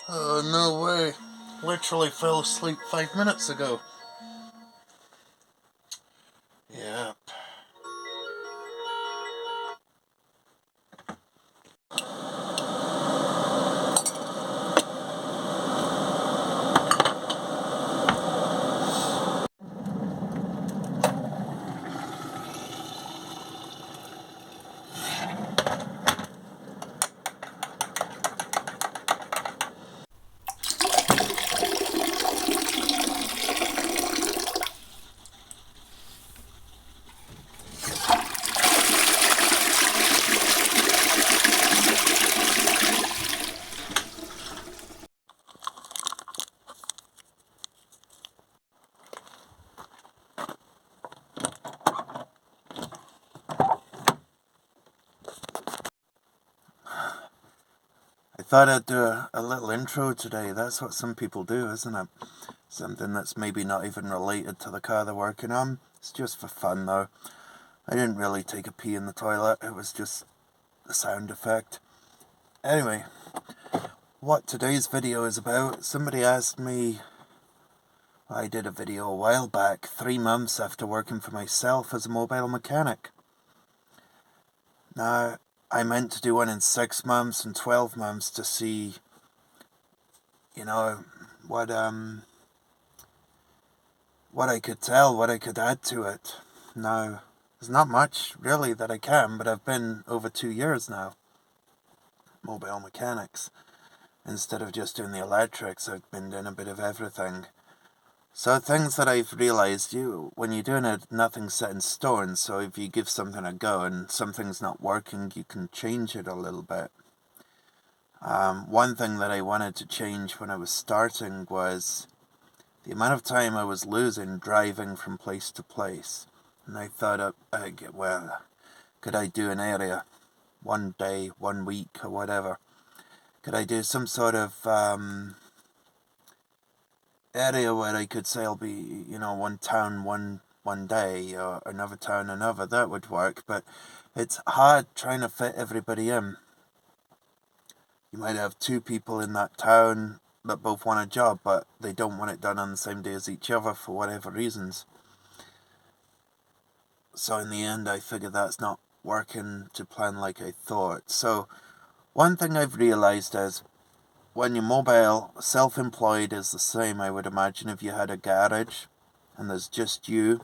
Oh, no way. Literally fell asleep 5 minutes ago. Yep. I thought I'd do a little intro today. That's what some people do, isn't it? Something that's maybe not even related to the car they're working on. It's just for fun, though. I didn't really take a pee in the toilet. It was just the sound effect. Anyway, what today's video is about, somebody asked me, I did a video a while back, 3 months after working for myself as a mobile mechanic. Now, I meant to do one in 6 months and 12 months to see, what I could tell, what I could add to it. Now, there's not much really that I can, but I've been over 2 years now, mobile mechanics. Instead of just doing the electrics, I've been doing a bit of everything. So things that I've realised, when you're doing it, nothing's set in stone, so if you give something a go and something's not working, you can change it a little bit. One thing that I wanted to change when I was starting was the amount of time I was losing driving from place to place. And I thought, could I do an area, 1 day, 1 week, or whatever? Could I do some sort of area where I could say I'll be, one town one day, or another town another? That would work, but it's hard trying to fit everybody in. You might have 2 people in that town that both want a job, but they don't want it done on the same day as each other for whatever reasons. So in the end, I figured that's not working to plan like I thought. So one thing I've realised is, when you're mobile, self-employed is the same, I would imagine. If you had a garage and there's just you're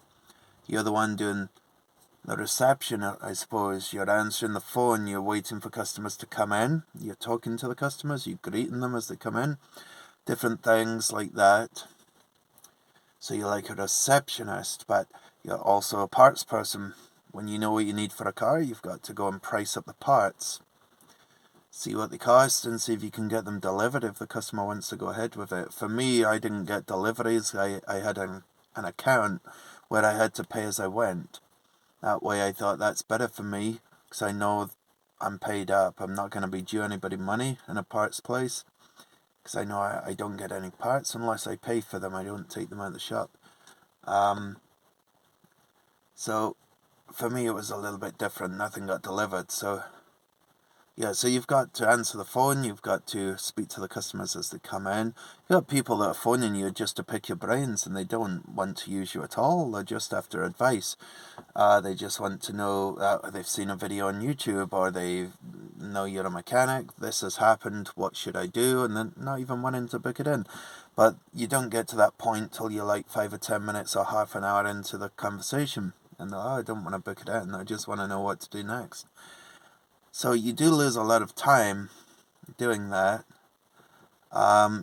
the one doing the reception, I suppose. You're answering the phone, you're waiting for customers to come in, you're talking to the customers, you're greeting them as they come in, different things like that. So you're like a receptionist, but you're also a parts person. When you know what you need for a car, you've got to go and price up the parts. See what they cost and see if you can get them delivered if the customer wants to go ahead with it. For me, I didn't get deliveries. I had an account where I had to pay as I went. That way I thought that's better for me, because I know I'm paid up. I'm not going to be due anybody money in a parts place, because I know I don't get any parts unless I pay for them. I don't take them out of the shop. So for me it was a little bit different. Nothing got delivered. So you've got to answer the phone, you've got to speak to the customers as they come in. You've got people that are phoning you just to pick your brains, and they don't want to use you at all. They're just after advice. They just want to know, they've seen a video on YouTube, or they know you're a mechanic, this has happened, what should I do? And then not even wanting to book it in. But you don't get to that point till you're like 5 or 10 minutes or half an hour into the conversation. And I don't want to book it in, I just want to know what to do next. So you do lose a lot of time doing that.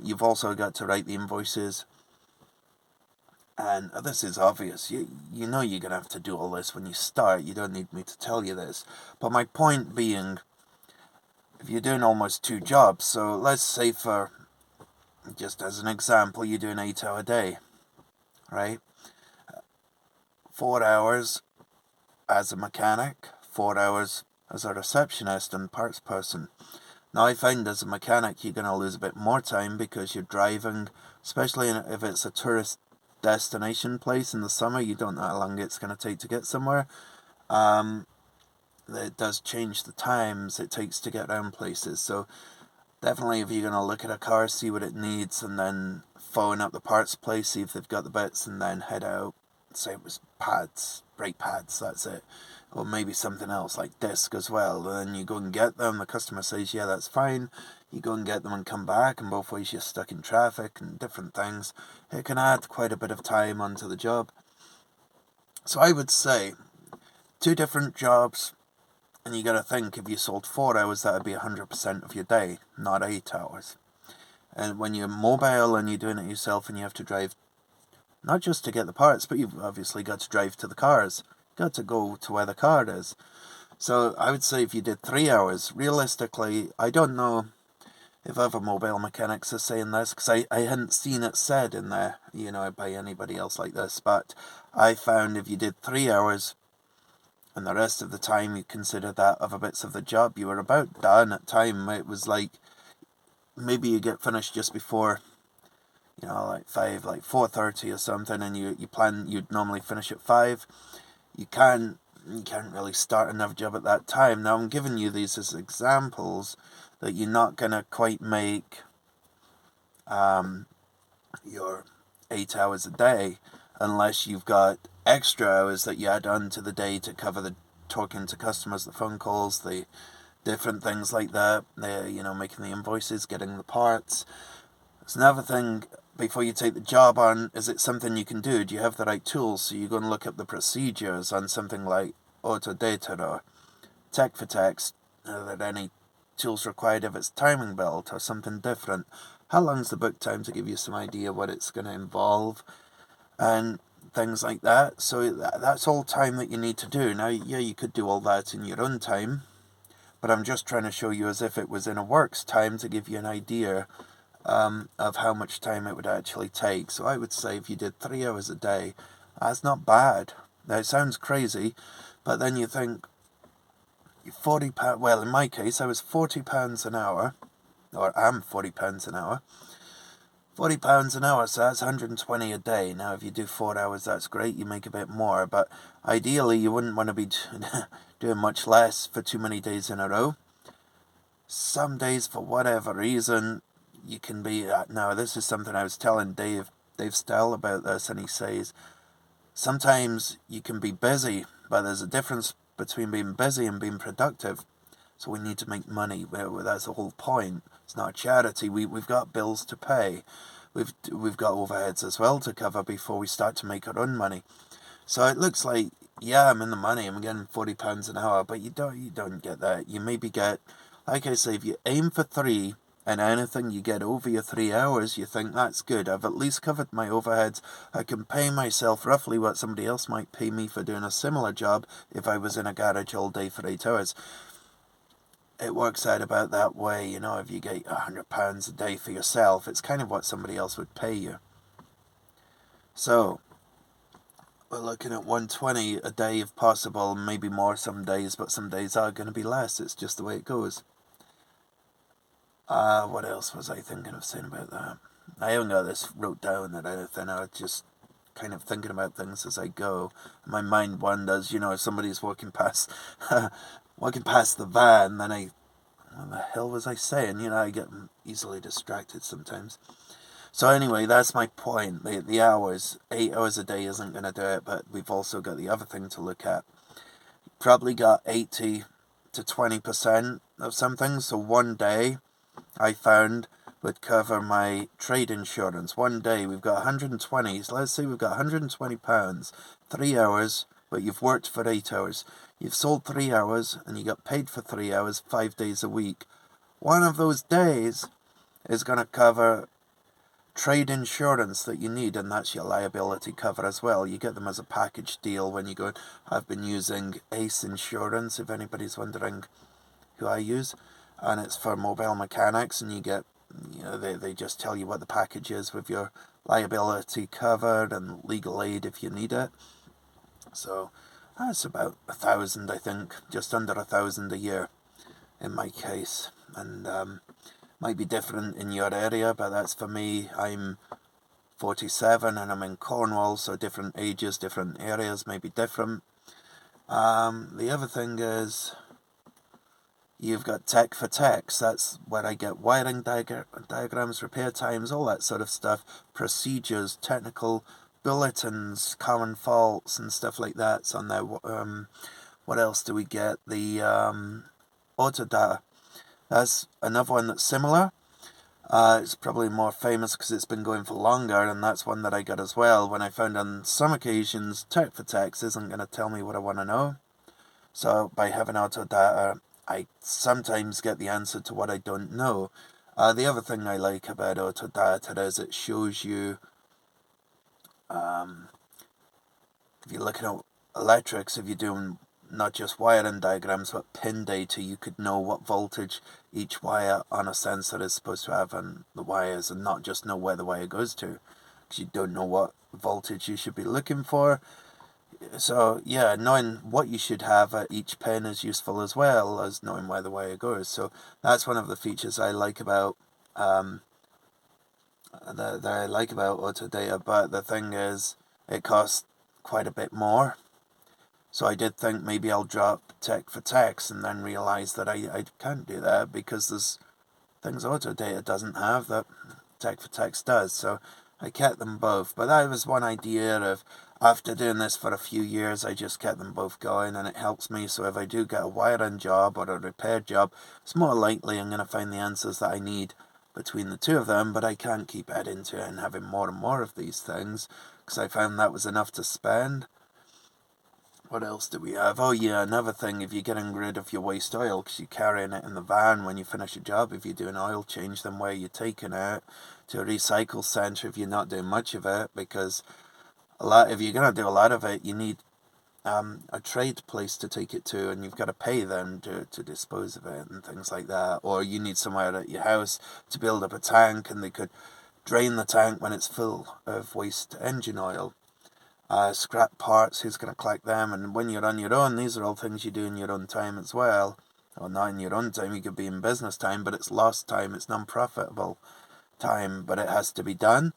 You've also got to write the invoices. And this is obvious. You know you're going to have to do all this when you start. You don't need me to tell you this. But my point being, if you're doing almost 2 jobs, so let's say, for just as an example, you do an 8-hour day, right? 4 hours as a mechanic, 4 hours as a receptionist and parts person. Now I find as a mechanic you're going to lose a bit more time because you're driving, especially if it's a tourist destination place in the summer. You don't know how long it's going to take to get somewhere. It does change the times it takes to get around places. So Definitely if you're going to look at a car, see what it needs, and then phone up the parts place, see if they've got the bits, and then head out. Say it was pads, brake pads, that's it. Or maybe something else, like disc as well. And then you go and get them, the customer says, yeah, that's fine. You go and get them and come back, and both ways you're stuck in traffic and different things. It can add quite a bit of time onto the job. So I would say 2 different jobs, and you got to think, if you sold 4 hours, that would be 100% of your day, not 8 hours. And when you're mobile and you're doing it yourself and you have to drive, not just to get the parts, but you've obviously got to drive to the cars. Got to go to where the car is. So I would say if you did 3 hours, realistically, I don't know if other mobile mechanics are saying this, because I hadn't seen it said in there, by anybody else like this, but I found if you did 3 hours, and the rest of the time you consider that other bits of the job, you were about done at time. It was like, maybe you get finished just before, like 5, like 4:30 or something, and you plan, you'd normally finish at 5. You can't really start another job at that time. Now I'm giving you these as examples that you're not going to quite make your 8 hours a day, unless you've got extra hours that you add on to the day to cover the talking to customers, the phone calls, the different things like that, making the invoices, getting the parts. It's another thing, before you take the job on, is it something you can do? Do you have the right tools? So you go and look up the procedures on something like Autodata or Tech for Text. Are there any tools required if it's timing belt or something different? How long's the book time to give you some idea what it's going to involve? And things like that. So that's all time that you need to do. Now, yeah, you could do all that in your own time, but I'm just trying to show you as if it was in a works time to give you an idea of how much time it would actually take. So I would say if you did 3 hours a day, that's not bad. Now, it sounds crazy, but then you think, £40, well, in my case, I was £40 an hour, or am £40 an hour. £40 an hour, so that's 120 a day. Now, if you do 4 hours, that's great. You make a bit more, but ideally, you wouldn't want to be doing much less for too many days in a row. Some days, for whatever reason, you can be. Now, this is something I was telling Dave Stell about this, and he says sometimes you can be busy, but there's a difference between being busy and being productive. So we need to make money. That's the whole point. It's not a charity. We've got bills to pay. We've got overheads as well to cover before we start to make our own money. So it looks like, yeah, I'm in the money. I'm getting £40 an hour, but you don't get that. You maybe get, like I say, if you aim for 3, and anything you get over your 3 hours, you think that's good. I've at least covered my overheads. I can pay myself roughly what somebody else might pay me for doing a similar job if I was in a garage all day for 8 hours. It works out about that way, if you get £100 a day for yourself, it's kind of what somebody else would pay you. So, we're looking at 120 a day if possible, maybe more some days, but some days are going to be less. It's just the way it goes. What else was I thinking of saying about that? I haven't got this wrote down or anything. I was just kind of thinking about things as I go. My mind wanders, if somebody's walking past the van, then what the hell was I saying? I get easily distracted sometimes. So anyway, that's my point. The hours, 8 hours a day isn't going to do it, but we've also got the other thing to look at. Probably got 80 to 20% of something. So one day, I found, would cover my trade insurance. One day we've got 120. So let's say we've got £120, 3 hours, but you've worked for 8 hours. You've sold 3 hours and you got paid for 3 hours, 5 days a week. One of those days is going to cover trade insurance that you need, and that's your liability cover as well. You get them as a package deal when you go. I've been using Ace Insurance, if anybody's wondering who I use. And it's for mobile mechanics, and you get, they just tell you what the package is with your liability covered and legal aid if you need it. So that's about 1,000, I think, just under 1,000 a year in my case. And might be different in your area, but that's for me. I'm 47 and I'm in Cornwall, so different ages, different areas may be different. The other thing is, You've got tech for text. That's where I get wiring diagrams, repair times, all that sort of stuff, procedures, technical bulletins, common faults, and stuff like that's on there. What else do we get? The auto data. That's another one that's similar. It's probably more famous because it's been going for longer, and that's one that I got as well, when I found on some occasions tech for text isn't going to tell me what I want to know. So by having auto data, I sometimes get the answer to what I don't know. The other thing I like about auto data is it shows you, if you're looking at electrics, if you're doing not just wiring diagrams but pin data, you could know what voltage each wire on a sensor is supposed to have on the wires, and not just know where the wire goes to, because you don't know what voltage you should be looking for. So yeah, knowing what you should have at each pin is useful as well as knowing where the wire goes. So that's one of the features I like about that I like about Autodata. But the thing is, it costs quite a bit more. So I did think maybe I'll drop tech for text, and then realize that I can't do that because there's things Autodata doesn't have that tech for text does. So I kept them both. But that was one idea of, after doing this for a few years, I just kept them both going, and it helps me. So if I do get a wiring job or a repair job, it's more likely I'm going to find the answers that I need between the two of them. But I can't keep adding to it and having more and more of these things, because I found that was enough to spend. What else do we have? Oh yeah, another thing, if you're getting rid of your waste oil because you're carrying it in the van when you finish your job, if you're doing oil change, then where you're taking it to a recycle centre if you're not doing much of it, because if you're going to do a lot of it, you need a trade place to take it to, and you've got to pay them to dispose of it and things like that. Or you need somewhere at your house to build up a tank, and they could drain the tank when it's full of waste engine oil. Scrap parts, who's going to collect them? And when you're on your own, these are all things you do in your own time as well. Or not in your own time, you could be in business time, but it's lost time, it's non-profitable time, but it has to be done.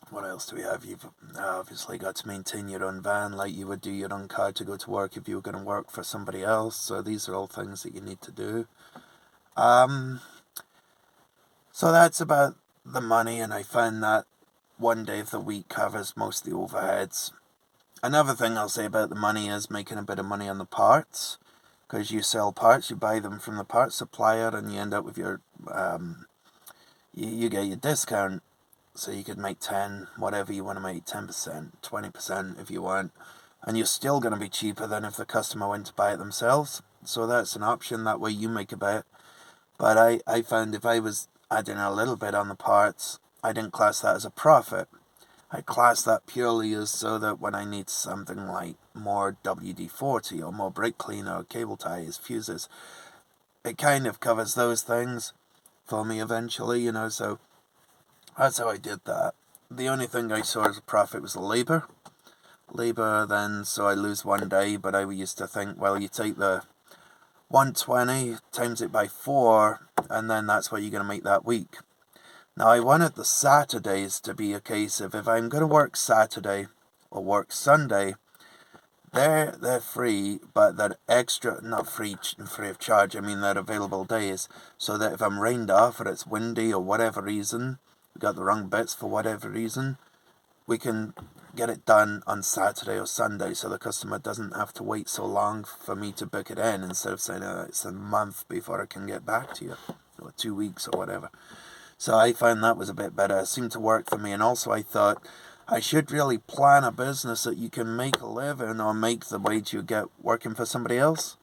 What else do we have? You've obviously got to maintain your own van like you would do your own car to go to work if you were going to work for somebody else. So these are all things that you need to do. So that's about the money, and I found that one day of the week covers most of the overheads. Another thing I'll say about the money is making a bit of money on the parts, because you sell parts, you buy them from the parts supplier, and you end up with your you get your discount. So you could make 10, whatever you want to make, 10%, 20% if you want. And you're still going to be cheaper than if the customer went to buy it themselves. So that's an option. That way you make a bit. But I found if I was adding a little bit on the parts, I didn't class that as a profit. I class that purely as so that when I need something like more WD-40 or more brake cleaner or cable ties, fuses, it kind of covers those things for me eventually, so that's how I did that. The only thing I saw as a profit was the labour. Then, so I lose one day, but I used to think, well, you take the 120, times it by 4, and then that's what you're going to make that week. Now, I wanted the Saturdays to be a case of, if I'm going to work Saturday or work Sunday, they're free, but they're extra, not free of charge, I mean they're available days, so that if I'm rained off or it's windy or whatever reason, we got the wrong bits for whatever reason, we can get it done on Saturday or Sunday, so the customer doesn't have to wait so long for me to book it in, instead of saying it's a month before I can get back to you, or 2 weeks or whatever. So I found that was a bit better. It seemed to work for me, and also I thought I should really plan a business that you can make a living or make the wage you get working for somebody else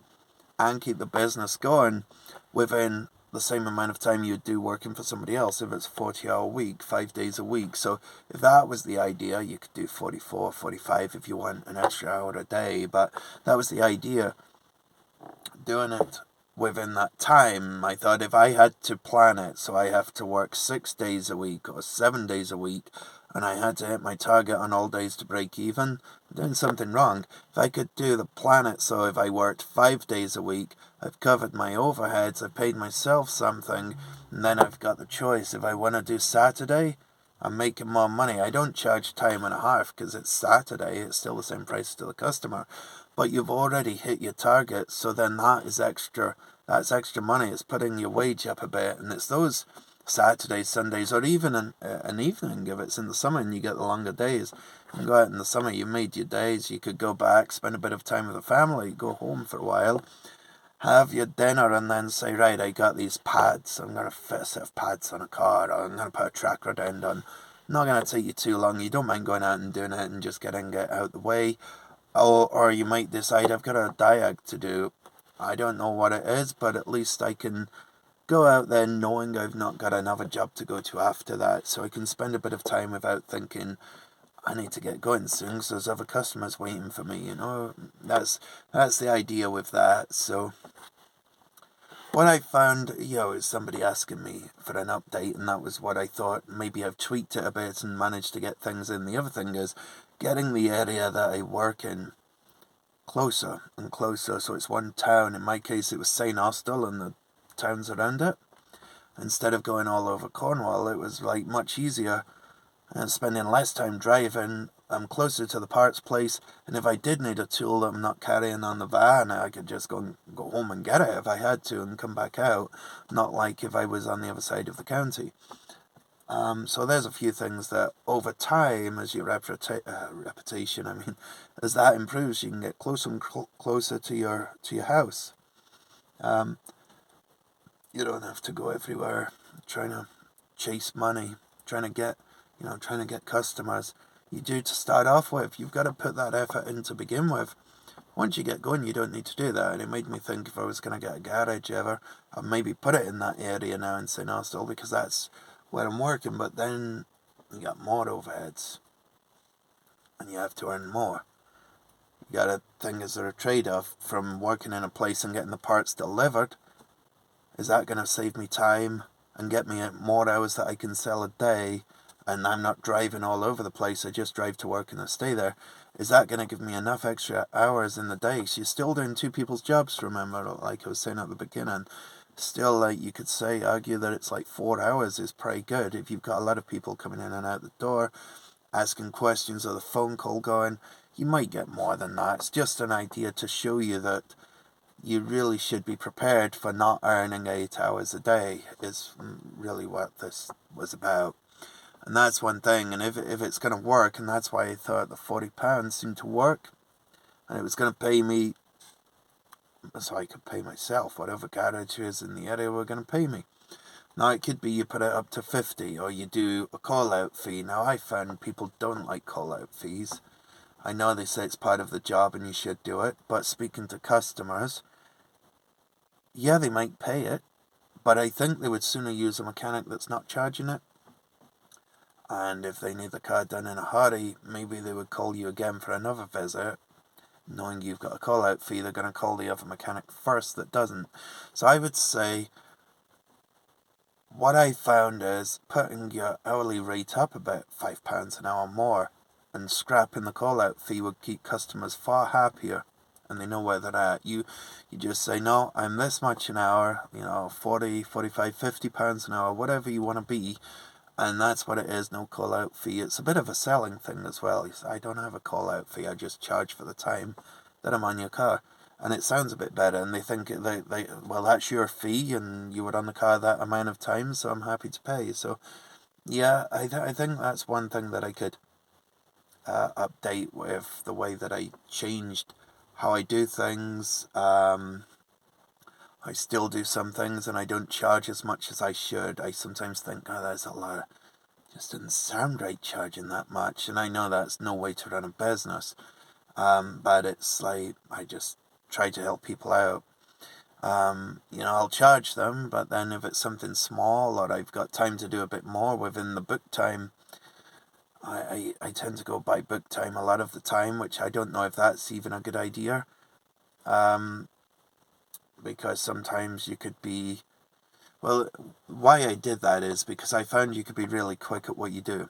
and keep the business going within the same amount of time you'd do working for somebody else, if it's a 40-hour week, 5 days a week. So if that was the idea, you could do 44, 45 if you want an extra hour a day, but that was the idea, doing it within that time. I thought if I had to plan it, so I have to work 6 days a week or 7 days a week, and I had to hit my target on all days to break even, I'm doing something wrong. If I could do the planet, so if I worked 5 days a week, I've covered my overheads, I've paid myself something, and then I've got the choice. If I want to do Saturday, I'm making more money. I don't charge time and a half because it's Saturday, it's still the same price to the customer. but you've already hit your target, so then that's extra money. It's putting your wage up a bit, and it's those Saturdays, Sundays, or even an evening if it's in the summer and you get the longer days. You can go out in the summer, you made your days, you could go back, spend a bit of time with the family, go home for a while, have your dinner, and then say, right, I got these pads, I'm going to fit a set of pads on a car, or I'm going to put a track rod end on. Not going to take you too long. You don't mind going out and doing it and just getting it out the way. Or you might decide, I've got a diag to do. I don't know what it is, but at least I can go out there knowing I've not got another job to go to after that. So I can spend a bit of time without thinking, I need to get going soon because there's other customers waiting for me, That's the idea with that. So what I found, is somebody asking me for an update, and that was what I thought. Maybe I've tweaked it a bit and managed to get things in. The other thing is getting the area that I work in closer and closer. So it's one town. In my case, it was St. Austell and the towns around it. Instead of going all over Cornwall, it was like much easier and spending less time driving. I'm closer to the parts place, and if I did need a tool that I'm not carrying on the van, I could just go home and get it if I had to and come back out, not like if I was on the other side of the county. So there's a few things that over time, as your reputation, as that improves, you can get closer and closer to your house. You don't have to go everywhere trying to chase money, trying to get customers. You do to start off with. You've got to put that effort in to begin with. Once you get going, you don't need to do that. And it made me think if I was going to get a garage ever, I'd maybe put it in that area now in St. Austell because that's where I'm working. But then you got more overheads and you have to earn more. You got to think, is there a trade-off from working in a place and getting the parts delivered? Is that going to save me time and get me more hours that I can sell a day, and I'm not driving all over the place, I just drive to work and I stay there? Is that going to give me enough extra hours in the day? So you're still doing two people's jobs, remember, like I was saying at the beginning. Still, like you could argue that it's like 4 hours is pretty good. If you've got a lot of people coming in and out the door, asking questions or the phone call going, you might get more than that. It's just an idea to show you that you really should be prepared for not earning 8 hours a day is really what this was about. And that's one thing, and if it's going to work, and that's why I thought the £40 seemed to work, and it was going to pay me, so I could pay myself, whatever garage is in the area were going to pay me. Now it could be you put it up to 50, or you do a call-out fee. Now I found people don't like call-out fees. I know they say it's part of the job and you should do it, but speaking to customers, yeah, they might pay it, but I think they would sooner use a mechanic that's not charging it. And if they need the car done in a hurry, maybe they would call you again for another visit. Knowing you've got a call-out fee, they're going to call the other mechanic first that doesn't. So I would say what I found is putting your hourly rate up about £5 an hour more and scrapping the call-out fee would keep customers far happier, and they know where they're at. You just say, no, I'm this much an hour, 40, 45, £50 an hour, whatever you want to be, and that's what it is, no call-out fee. It's a bit of a selling thing as well. You say, I don't have a call-out fee, I just charge for the time that I'm on your car. And it sounds a bit better, and they think, well, that's your fee, and you were on the car that amount of time, so I'm happy to pay. So, yeah, I think that's one thing that I could update with the way that I changed how I do things. I still do some things and I don't charge as much as I should. I sometimes think, that's a lot. Just doesn't sound right charging that much. And I know that's no way to run a business. But it's like, I just try to help people out. I'll charge them, but then if it's something small or I've got time to do a bit more within the book time, I tend to go by book time a lot of the time, which I don't know if that's even a good idea. Because sometimes you could be... Well, why I did that is because I found you could be really quick at what you do.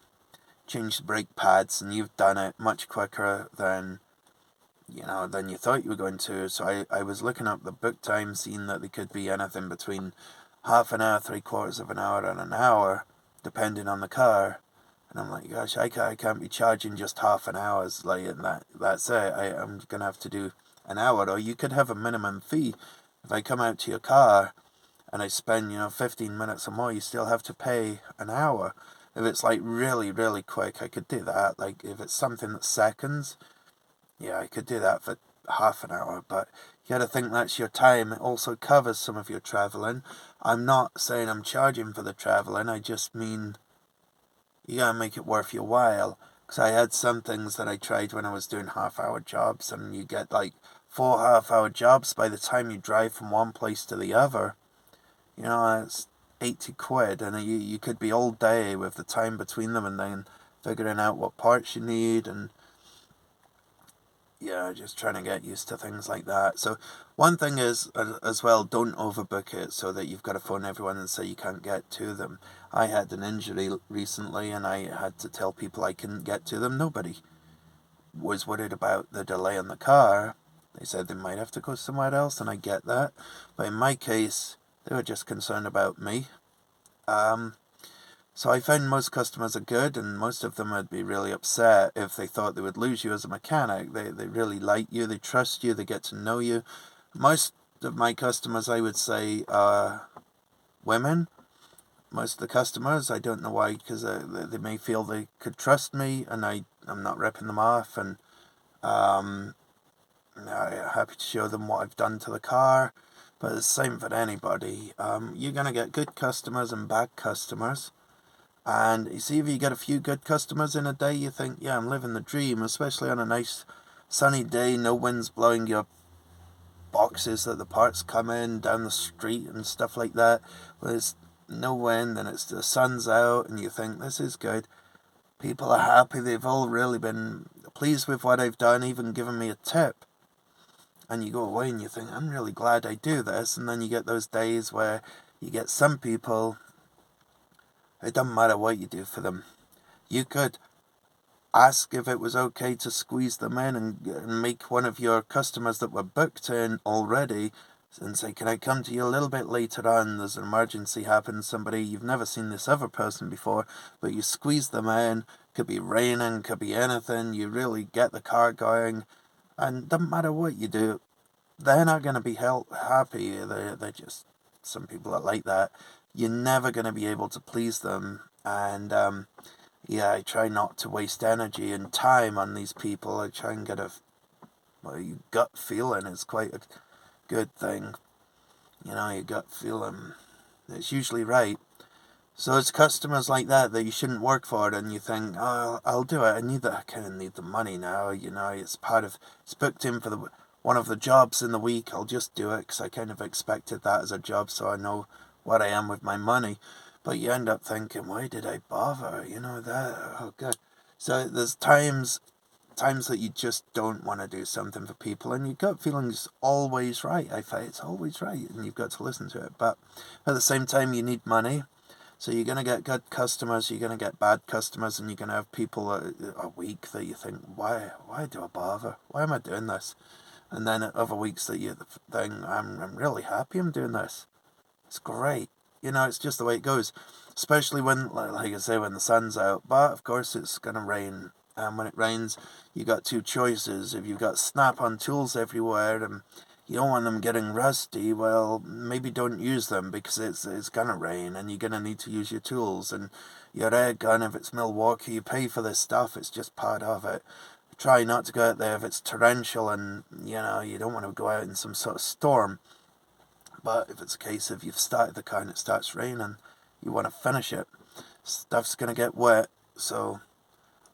Change the brake pads, and you've done it much quicker than you thought you were going to. So I was looking up the book time, seeing that they could be anything between half an hour, 3/4 of an hour, and an hour, depending on the car. And I'm like, gosh, I can't be charging just half an hour, and that's it. I'm going to have to do an hour, or you could have a minimum fee. If I come out to your car and I spend, 15 minutes or more, you still have to pay an hour. If it's like really, really quick, I could do that. Like if it's something that's seconds, yeah, I could do that for half an hour, but you gotta think that's your time. It also covers some of your travelling. I'm not saying I'm charging for the travelling, I just mean you gotta make it worth your while. Because I had some things that I tried when I was doing half-hour jobs, and you get like 4 half-hour jobs by the time you drive from one place to the other. It's 80 quid, and you could be all day with the time between them, and then figuring out what parts you need, and yeah, just trying to get used to things like that. So one thing is, as well, don't overbook it so that you've got to phone everyone and say you can't get to them. I had an injury recently and I had to tell people I couldn't get to them. Nobody was worried about the delay in the car. They said they might have to go somewhere else, and I get that. But in my case, they were just concerned about me. So I found most customers are good, and most of them would be really upset if they thought they would lose you as a mechanic. They really like you, they trust you, they get to know you. Most of my customers, I would say, are women. Most of the customers, I don't know why, because they may feel they could trust me, and I'm not ripping them off, and I'm happy to show them what I've done to the car. But it's the same for anybody. You're going to get good customers and bad customers. And you see, if you get a few good customers in a day, you think, yeah, I'm living the dream, especially on a nice sunny day, no wind's blowing your boxes that the parts come in down the street and stuff like that. There's no wind and the sun's out, and you think, this is good. People are happy, they've all really been pleased with what I've done, even given me a tip. And you go away and you think, I'm really glad I do this. And then you get those days where you get some people, it doesn't matter what you do for them. You could ask if it was okay to squeeze them in and make one of your customers that were booked in already and say, can I come to you a little bit later on? There's an emergency happens, somebody, you've never seen this other person before, but you squeeze them in, could be raining, could be anything, you really get the car going, and doesn't matter what you do, they're not going to be happy. They're just, some people are like that. You're never going to be able to please them, and yeah, I try not to waste energy and time on these people. I try and get a gut feeling is quite a good thing. Your gut feeling, it's usually right. So it's customers like that you shouldn't work for, and you think, oh, I'll do it. I kind of need the money now. It's booked in for one of the jobs in the week. I'll just do it because I kind of expected that as a job, so I know what I am with my money. But you end up thinking, why did I bother? Oh God. So there's times that you just don't want to do something for people, and your gut feeling is always right. I find it's always right, and you've got to listen to it. But at the same time, you need money. So you're going to get good customers, you're going to get bad customers, and you're going to have people a week that you think, why do I bother? Why am I doing this? And then other weeks that you think, I'm really happy I'm doing this. It's great. It's just the way it goes. Especially when, like I say, when the sun's out. But, of course, it's going to rain. And when it rains, you got two choices. If you've got snap-on tools everywhere and you don't want them getting rusty, well, maybe don't use them because it's going to rain and you're going to need to use your tools. And your air gun, if it's Milwaukee, you pay for this stuff. It's just part of it. Try not to go out there if it's torrential and, you don't want to go out in some sort of storm. But if it's a case of you've started the car and it starts raining, you want to finish it, stuff's going to get wet. So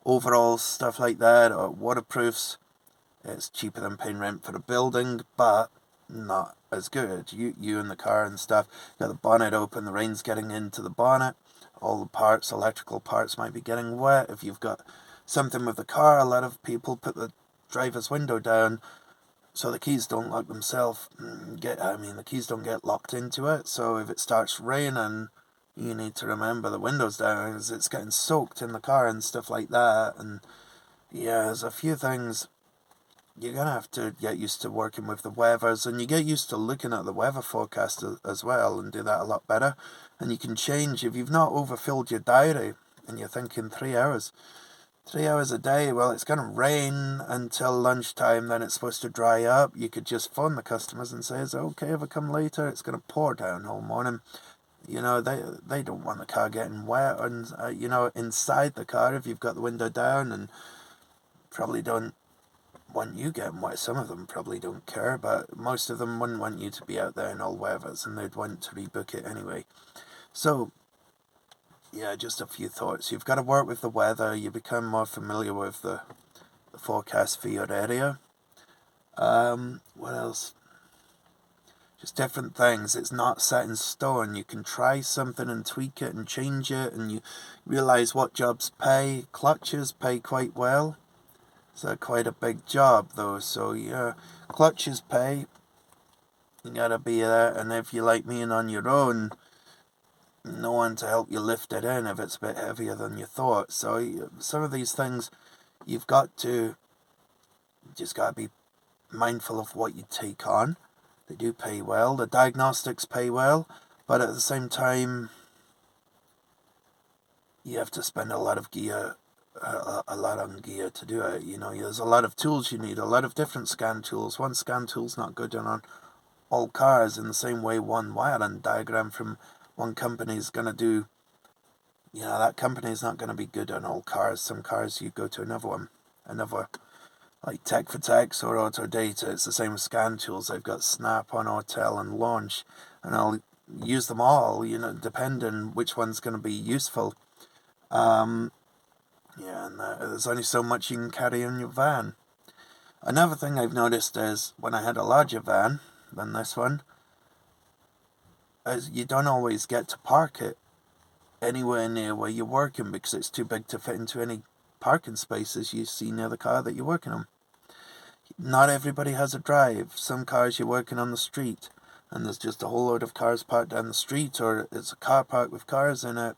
overalls, stuff like that, or waterproofs, it's cheaper than paying rent for a building, but not as good. You in the car and stuff, got the bonnet open, the rain's getting into the bonnet, all the parts, electrical parts might be getting wet. If you've got something with the car, a lot of people put the driver's window down so the keys don't lock themselves. The keys don't get locked into it. So if it starts raining, you need to remember the window's down because it's getting soaked in the car and stuff like that. And yeah, there's a few things you're going to have to get used to working with the weathers, and you get used to looking at the weather forecast as well and do that a lot better. And you can change if you've not overfilled your diary and you're thinking 3 hours. 3 hours a day, well, it's going to rain until lunchtime, then it's supposed to dry up. You could just phone the customers and say, is it okay if I come later? It's going to pour down all morning. They don't want the car getting wet, and inside the car if you've got the window down, and probably don't want you getting wet. Some of them probably don't care, but most of them wouldn't want you to be out there in all weathers, and they'd want to rebook it anyway. So yeah, just a few thoughts. You've got to work with the weather. You become more familiar with the forecast for your area. What else? Just different things. It's not set in stone. You can try something and tweak it and change it, and you realize what jobs pay. Clutches pay quite well. So quite a big job though. So yeah, clutches pay. You gotta be there, and if you're like me and on your own, no one to help you lift it in if it's a bit heavier than you thought. So some of these things, you've just got to be mindful of what you take on. They do pay well. The diagnostics pay well, but at the same time, you have to spend a lot of gear, a lot on gear to do it. There's a lot of tools you need, a lot of different scan tools. One scan tool's not good on all cars, in the same way one wiring diagram from one company is going to do, that company is not going to be good on all cars. Some cars you go to another like Tech for Tex or Autodata. It's the same with scan tools. They've got Snap on Autel and Launch, and I'll use them all, depending which one's going to be useful. And there's only so much you can carry in your van. Another thing I've noticed is when I had a larger van than this one, is you don't always get to park it anywhere near where you're working because it's too big to fit into any parking spaces you see near the car that you're working on. Not everybody has a drive. Some cars you're working on the street and there's just a whole load of cars parked down the street, or it's a car park with cars in it,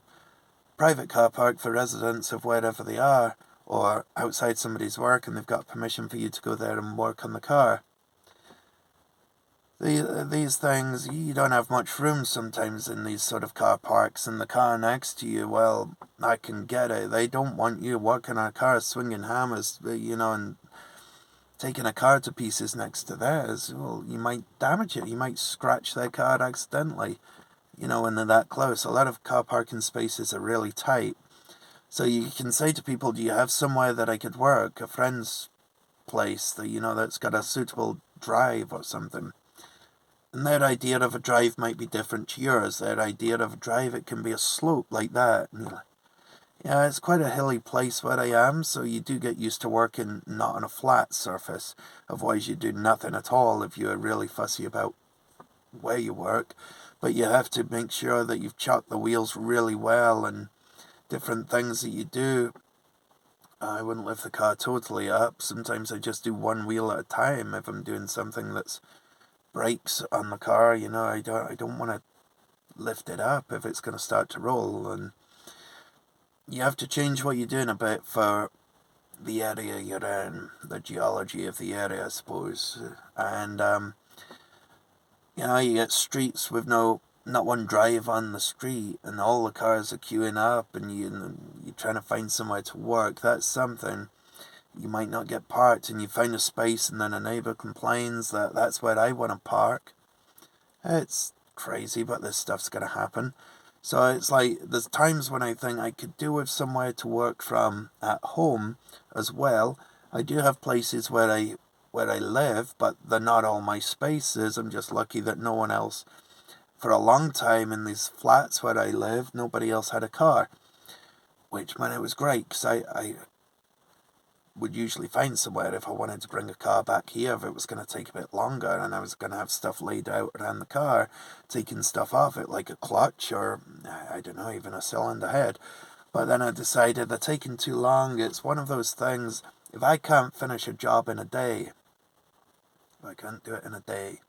private car park for residents of wherever they are, or outside somebody's work and they've got permission for you to go there and work on the car. These things, you don't have much room sometimes in these sort of car parks, and the car next to you, well, I can get it. They don't want you working on a car, swinging hammers, and taking a car to pieces next to theirs. Well, you might damage it. You might scratch their car accidentally, when they're that close. A lot of car parking spaces are really tight. So you can say to people, do you have somewhere that I could work? A friend's place that, that's got a suitable drive or something. And their idea of a drive might be different to yours. Their idea of a drive, it can be a slope like that. And you're like, yeah, it's quite a hilly place where I am, so you do get used to working not on a flat surface. Otherwise you do nothing at all if you're really fussy about where you work. But you have to make sure that you've chocked the wheels really well, and different things that you do. I wouldn't lift the car totally up. Sometimes I just do one wheel at a time if I'm doing something that's brakes on the car. I don't want to lift it up if it's going to start to roll, and you have to change what you're doing a bit for the area you're in, the geology of the area, I suppose. And you get streets with not one drive on the street, and all the cars are queuing up, and you're trying to find somewhere to work. That's something. You might not get parked, and you find a space, and then a neighbour complains that that's where I want to park. It's crazy, but this stuff's going to happen. So it's like, there's times when I think I could do with somewhere to work from at home as well. I do have places where I live, but they're not all my spaces. I'm just lucky that no one else, for a long time in these flats where I live, nobody else had a car, which meant it was great, because I would usually find somewhere if I wanted to bring a car back here, if it was going to take a bit longer and I was going to have stuff laid out around the car, taking stuff off it, like a clutch or, I don't know, even a cylinder head. But then I decided they're taking too long. It's one of those things, if I can't finish a job in a day, if I can't do it in a day,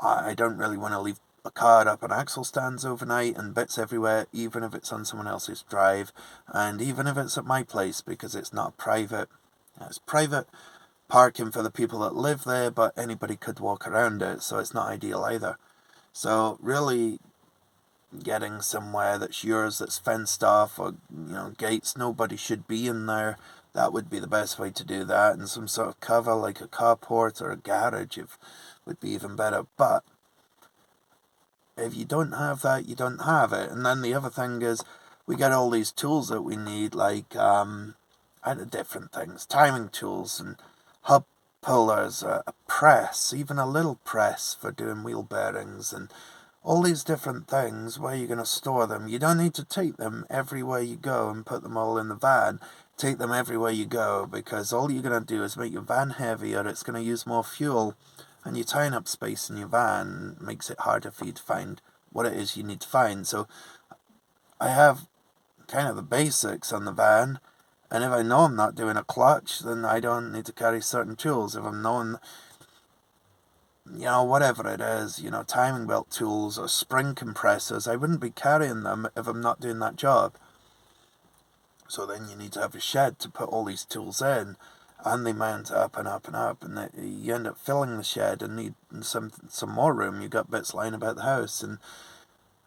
I don't really want to leave a car up on axle stands overnight and bits everywhere, even if it's on someone else's drive, and even if it's at my place, because it's not private. It's private parking for the people that live there, but anybody could walk around it, so it's not ideal either. So really, getting somewhere that's yours, that's fenced off, or gates. Nobody should be in there. That would be the best way to do that. And some sort of cover like a carport or a garage would be even better. But if you don't have that, you don't have it. And then the other thing is, we get all these tools that we need, like different things, timing tools and hub pullers, a press, even a little press for doing wheel bearings, and all these different things. Where you're going to store them. You don't need to take them everywhere you go and put them all in the van. Take them everywhere you go, because all you're going to do is make your van heavier. It's going to use more fuel, and you're tying up space in your van. Makes it harder for you to find what it is you need to find. So I have kind of the basics on the van, and if I know I'm not doing a clutch, then I don't need to carry certain tools. If I'm knowing, whatever it is, timing belt tools or spring compressors, I wouldn't be carrying them if I'm not doing that job. So then you need to have a shed to put all these tools in, and they mount up and up and up, and you end up filling the shed and need some more room. You've got bits lying about the house, and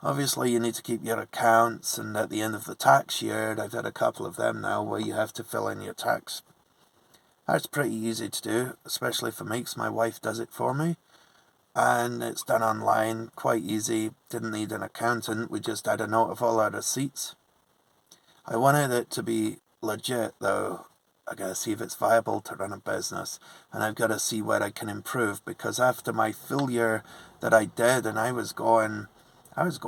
obviously you need to keep your accounts, and at the end of the tax year, I've had a couple of them now where you have to fill in your tax. That's pretty easy to do, especially for Meeks. My wife does it for me, and it's done online, quite easy. Didn't need an accountant. We just had a note of all our receipts. I wanted it to be legit, though. I gotta see if it's viable to run a business, and I've got to see where I can improve, because after my full year that I did, and I was going out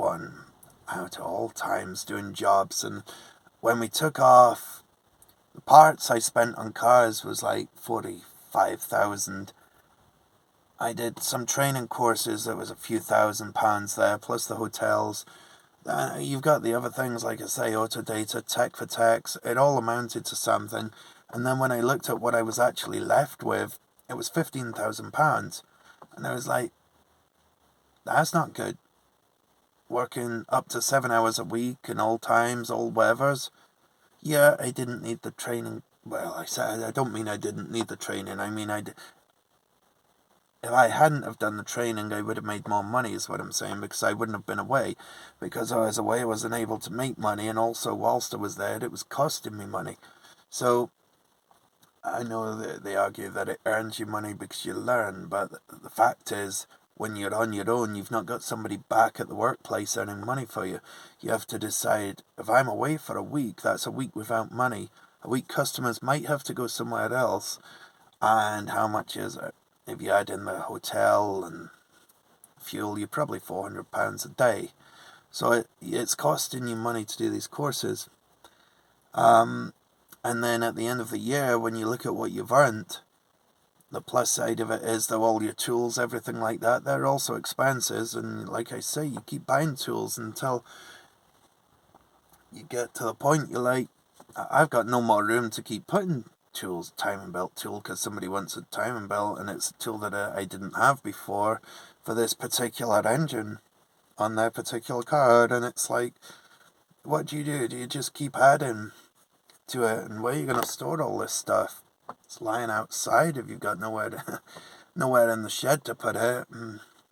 at all times doing jobs, and when we took off, the parts I spent on cars was like 45,000. I did some training courses. There was a few £1,000 there, plus the hotels. You've got the other things, like I say, Autodata, Tech for Techs. It all amounted to something. And then when I looked at what I was actually left with, it was £15,000. And I was like, that's not good. Working up to 7 hours a week in all times, all weathers. Yeah, I didn't need the training. Well, I don't mean I didn't need the training. I mean, if I hadn't have done the training, I would have made more money, is what I'm saying, because I wouldn't have been away. Because I was away, I wasn't able to make money, and also whilst I was there, it was costing me money. So I know that they argue that it earns you money because you learn, but the fact is, when you're on your own, you've not got somebody back at the workplace earning money for you. You have to decide, if I'm away for a week, that's a week without money. A week customers might have to go somewhere else, and how much is it? If you add in the hotel and fuel, you're probably £400 a day. So it's costing you money to do these courses. And then at the end of the year, when you look at what you've earned, the plus side of it is that all your tools, everything like that, they're also expenses. And like I say, you keep buying tools until you get to the point you're like, I've got no more room to keep putting tools, timing belt tool, because somebody wants a timing belt, and it's a tool that I didn't have before for this particular engine on their particular car. And it's like, what do? Do you just keep adding to it? And where are you going to store all this stuff? It's lying outside if you've got nowhere in the shed to put it.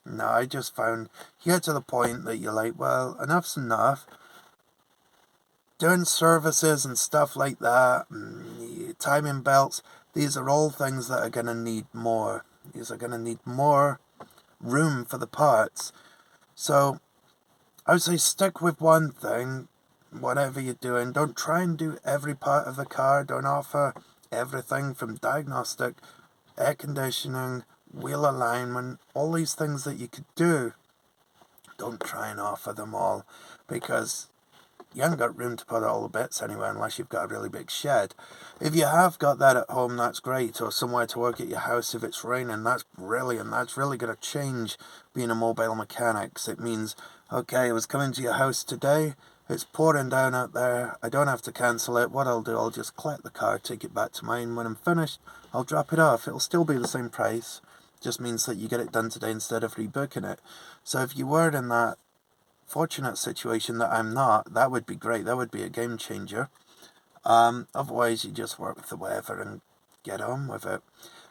No, I just found you get to the point that you're like, well, enough's enough. Doing services and stuff like that, timing belts, these are all things that are going to need more. These are going to need more room for the parts. So I would say stick with one thing, whatever you're doing. Don't try and do every part of the car. Don't offer everything from diagnostic, air conditioning, wheel alignment, all these things that you could do. Don't try and offer them all, because you haven't got room to put all the bits anywhere unless you've got a really big shed. If you have got that at home, that's great, or somewhere to work at your house if it's raining, that's brilliant. That's really going to change being a mobile mechanic. It means, okay, I was coming to your house today, it's pouring down out there, I don't have to cancel it. What I'll do, I'll just collect the car, take it back to mine. When I'm finished, I'll drop it off. It'll still be the same price, just means that you get it done today instead of rebooking it. So if you were in that fortunate situation that I'm not, that would be great. That would be a game changer. Otherwise, you just work with the weather and get on with it.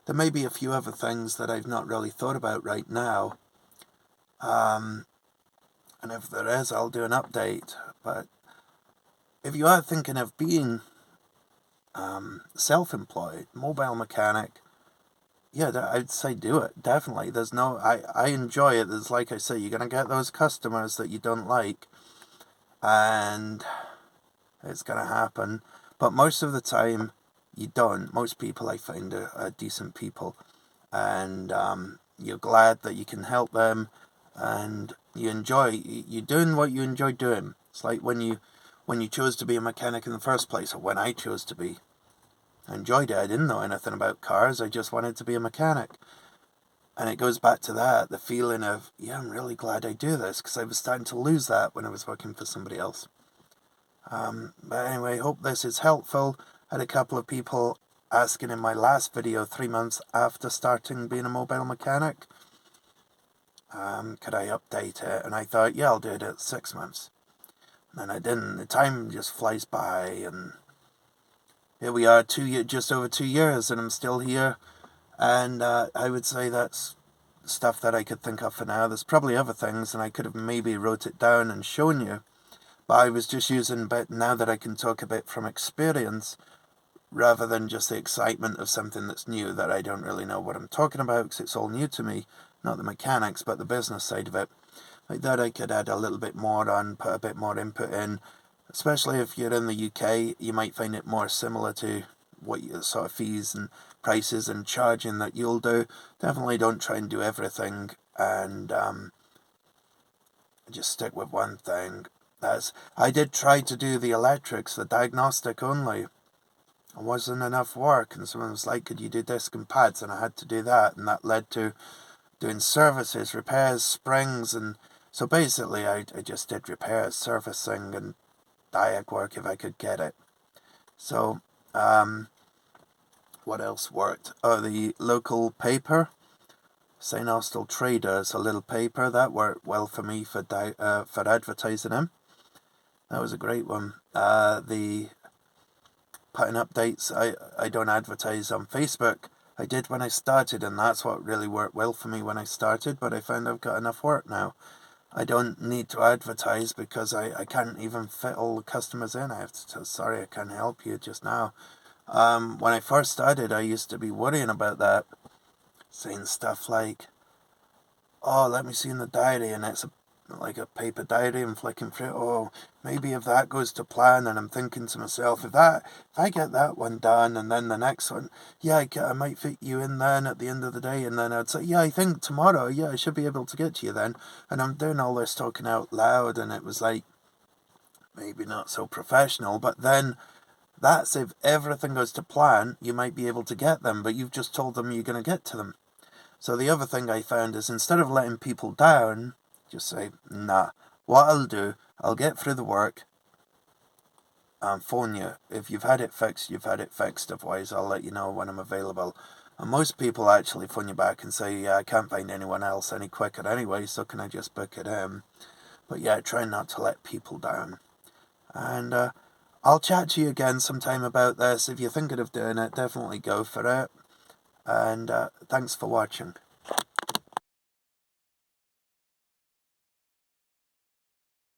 There may be a few other things that I've not really thought about right now. And if there is, I'll do an update. But if you are thinking of being self-employed, mobile mechanic, yeah, I'd say do it. Definitely. There's no, I enjoy it. There's, like I say, you're going to get those customers that you don't like, and it's going to happen. But most of the time, you don't. Most people I find are decent people, and you're glad that you can help them, and you're doing what you enjoy doing. It's like when you chose to be a mechanic in the first place, or when I chose to be. I enjoyed it. I didn't know anything about cars. I just wanted to be a mechanic. And it goes back to that, the feeling of, yeah, I'm really glad I do this, because I was starting to lose that when I was working for somebody else. But anyway, hope this is helpful. I had a couple of people asking in my last video, 3 months after starting being a mobile mechanic, could I update it? And I thought, yeah, I'll do it at 6 months. And then I didn't. The time just flies by, and here we are, just over 2 years, and I'm still here. And I would say that's stuff that I could think of for now. There's probably other things, and I could have maybe wrote it down and shown you. But I was just using a bit, now that I can talk a bit from experience, rather than just the excitement of something that's new that I don't really know what I'm talking about, because it's all new to me. Not the mechanics, but the business side of it. Like that, I could add a little bit more on, put a bit more input in. Especially if you're in the UK, you might find it more similar to what sort of fees and prices and charging that you'll do. Definitely don't try and do everything, and just stick with one thing. I did try to do the electrics, the diagnostic only. It wasn't enough work, and someone was like, could you do disc and pads? And I had to do that, and that led to doing services, repairs, springs, and so basically I just did repairs, servicing, and diag work if I could get it. So, what else worked? Oh, the local paper, St. Austell Traders, a little paper, that worked well for me for advertising them. That was a great one. The putting updates, I don't advertise on Facebook. I did when I started, and that's what really worked well for me when I started, but I found I've got enough work now. I don't need to advertise because I can't even fit all the customers in. I have to tell, sorry, I can't help you just now. When I first started, I used to be worrying about that, saying stuff like, oh, let me see in the diary, and it's like a paper diary, and flicking through, oh, maybe if that goes to plan, and I'm thinking to myself, if I get that one done, and then the next one, yeah, I might fit you in then at the end of the day, and then I'd say, yeah, I think tomorrow, yeah, I should be able to get to you then, and I'm doing all this talking out loud, and it was like, maybe not so professional, but then that's if everything goes to plan, you might be able to get them, but you've just told them you're going to get to them. So the other thing I found is, instead of letting people down, just say, nah, what I'll do, I'll get through the work and phone you. If you've had it fixed, you've had it fixed. Otherwise, I'll let you know when I'm available. And most people actually phone you back and say, yeah, I can't find anyone else any quicker anyway, so can I just book it in? But yeah, try not to let people down. And I'll chat to you again sometime about this. If you're thinking of doing it, definitely go for it. And thanks for watching.